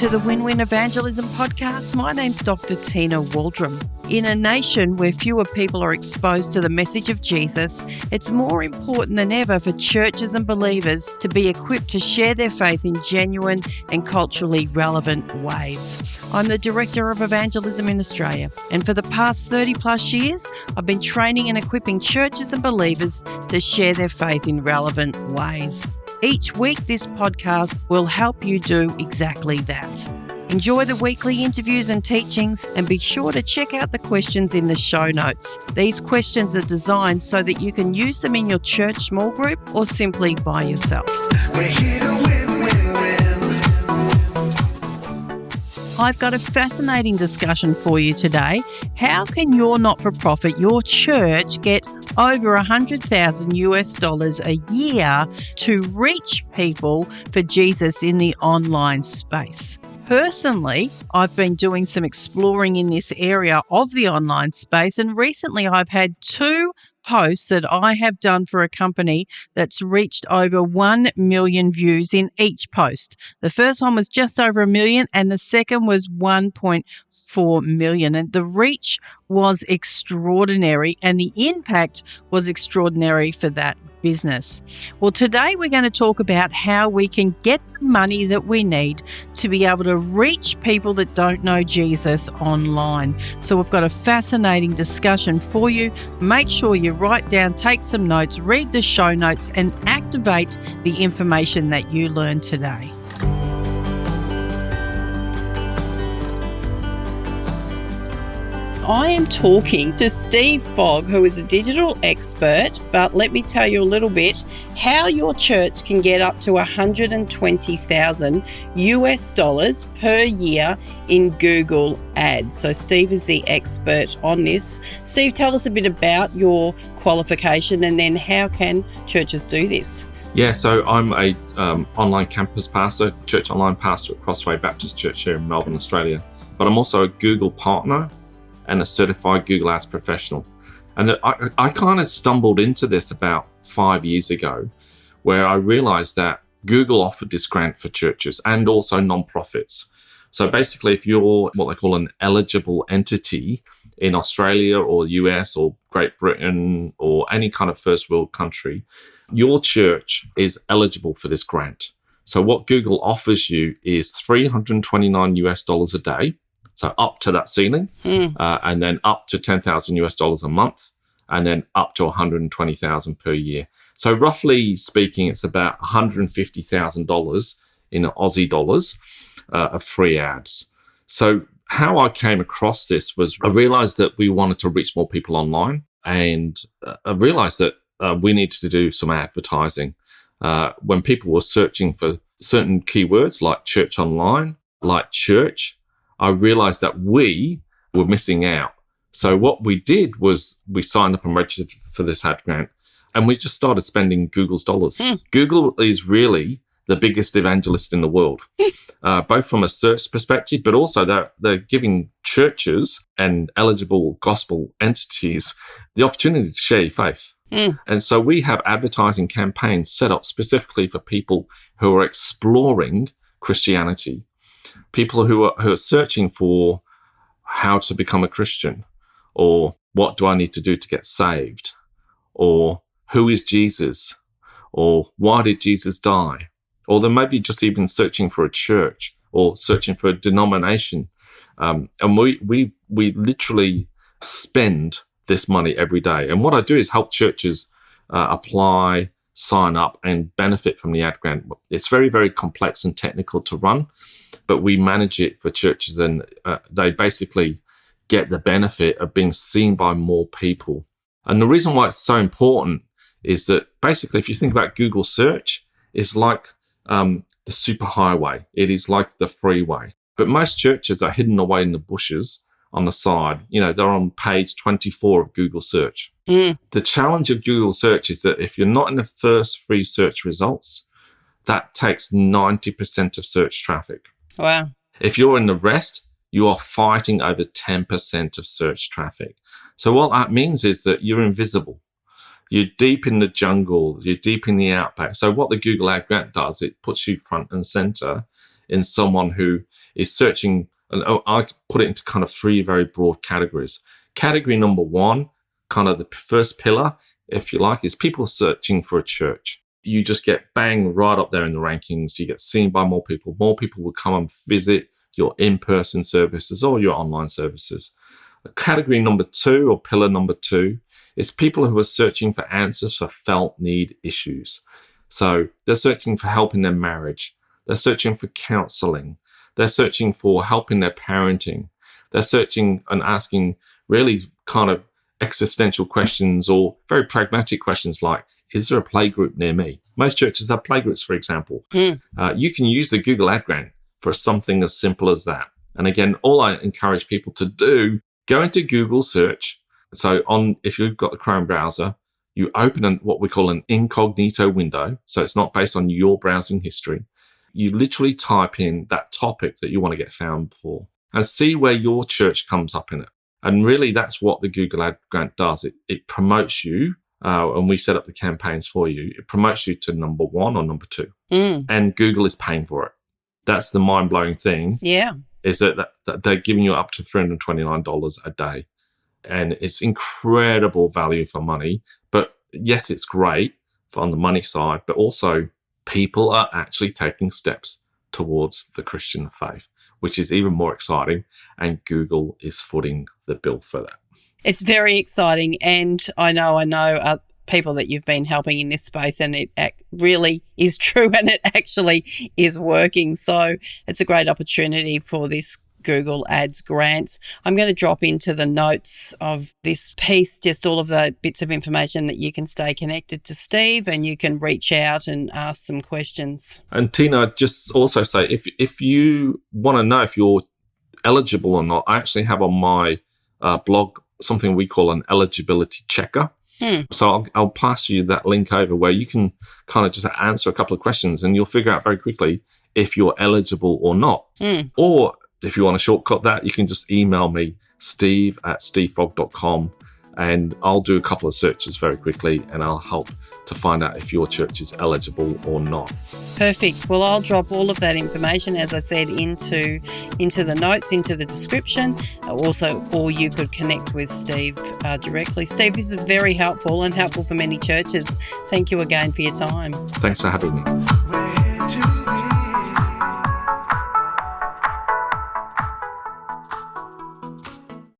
to the Win-Win Evangelism podcast. My name's Dr. Tina Waldron. In a nation where fewer people are exposed to the message of Jesus, it's more important than ever for churches and believers to be equipped to share their faith in genuine and culturally relevant ways. I'm the Director of Evangelism in Australia, and for the past 30 plus years, I've been training and equipping churches and believers to share their faith in relevant ways. Each week, this podcast will help you do exactly that. Enjoy the weekly interviews and teachings, and be sure to check out the questions in the show notes. These questions are designed so that you can use them in your church small group or simply by yourself. We're here to win, win, win. I've got a fascinating discussion for you today. How can your not-for-profit, your church, get over $100,000 a year to reach people for Jesus in the online space? Personally, I've been doing some exploring in this area of the online space, and recently I've had 2 posts that I have done for a company that's reached over 1 million views in each post. The first one was just over 1 million and the second was 1.4 million. And the reach was extraordinary and the impact was extraordinary for that business. Well, today we're going to talk about how we can get the money that we need to be able to reach people that don't know Jesus online. So we've got a fascinating discussion for you. Make sure you write down, take some notes, read the show notes, and activate the information that you learned today. I am talking to Steve Fogg, who is a digital expert, but let me tell you a little bit how your church can get up to $120,000 per year in Google Ads. So Steve is the expert on this. Steve, tell us a bit about your qualification and then how can churches do this? Yeah, so I'm a online campus pastor, church online pastor at Crossway Baptist Church here in Melbourne, Australia. But I'm also a Google partner and a certified Google Ads professional. And I kind of stumbled into this about 5 years ago, where I realized that Google offered this grant for churches and also nonprofits. So basically, if you're what they call an eligible entity in Australia or US or Great Britain or any kind of first world country, your church is eligible for this grant. So what Google offers you is $329 a day. So up to that ceiling, and then up to $10,000 a month, and then up to $120,000 per year. So roughly speaking, it's about $150,000 in Aussie dollars of free ads. So how I came across this was I realized that we wanted to reach more people online, and I realized that we needed to do some advertising. When people were searching for certain keywords like church online, like church, I realized that we were missing out. So what we did was we signed up and registered for this ad grant, and we just started spending Google's dollars. Google is really the biggest evangelist in the world, both from a search perspective, but also they're giving churches and eligible gospel entities the opportunity to share your faith. And so we have advertising campaigns set up specifically for people who are exploring Christianity. People who are searching for how to become a Christian, or what do I need to do to get saved, or who is Jesus, or why did Jesus die, or they may be just even searching for a church or searching for a denomination. And we literally spend this money every day. And what I do is help churches apply, sign up, and benefit from the ad grant. It's very, very complex and technical to run, but we manage it for churches, and they basically get the benefit of being seen by more people. And the reason why it's so important is that basically, if you think about Google search, it's like the superhighway. It is like the freeway. But most churches are hidden away in the bushes on the side. You know, they're on page 24 of Google search. The challenge of Google search is that if you're not in the first 3 search results, that takes 90% of search traffic. Wow. If you're in the rest, you are fighting over 10% of search traffic. So what that means is that you're invisible. You're deep in the jungle. You're deep in the outback. So what the Google Ad Grant does, it puts you front and center in someone who is searching. And I put it into kind of three very broad categories. Category number one, kind of the first pillar, if you like, is people searching for a church. You just get bang right up there in the rankings. You get seen by more people. More people will come and visit your in-person services or your online services. Category number two, or pillar number two, is people who are searching for answers for felt need issues. So they're searching for help in their marriage. They're searching for counseling. They're searching for help in their parenting. They're searching and asking really kind of existential questions or very pragmatic questions like, is there a playgroup near me? Most churches have playgroups, for example. You can use the Google Ad Grant for something as simple as that. And again, all I encourage people to do, go into Google search. So if you've got the Chrome browser, you open what we call an incognito window. So it's not based on your browsing history. You literally type in that topic that you want to get found for and see where your church comes up in it. And really, that's what the Google Ad Grant does. It promotes you, and we set up the campaigns for you. It promotes you to number one or number two. And Google is paying for it. That's the mind-blowing thing. Yeah. Is that they're giving you up to $329 a day. And it's incredible value for money. But yes, it's great on the money side, but also people are actually taking steps towards the Christian faith, which is even more exciting. And Google is footing the bill for that. It's very exciting. And I know people that you've been helping in this space, and it really is true, and it actually is working. So it's a great opportunity for this Google Ads grants. I'm going to drop into the notes of this piece just all of the bits of information that you can stay connected to Steve, and you can reach out and ask some questions. And Tina, I'd just also say, if you want to know if you're eligible or not, I actually have on my blog something we call an eligibility checker. So I'll pass you that link over where you can kind of just answer a couple of questions, and you'll figure out very quickly if you're eligible or not. Or if you want to shortcut that, you can just email me, steve@stevefogg.com, and I'll do a couple of searches very quickly, and I'll help to find out if your church is eligible or not. Perfect. Well, I'll drop all of that information, as I said, into the notes, into the description. Also, or you could connect with Steve directly. Steve, this is very helpful and helpful for many churches. Thank you again for your time. Thanks for having me.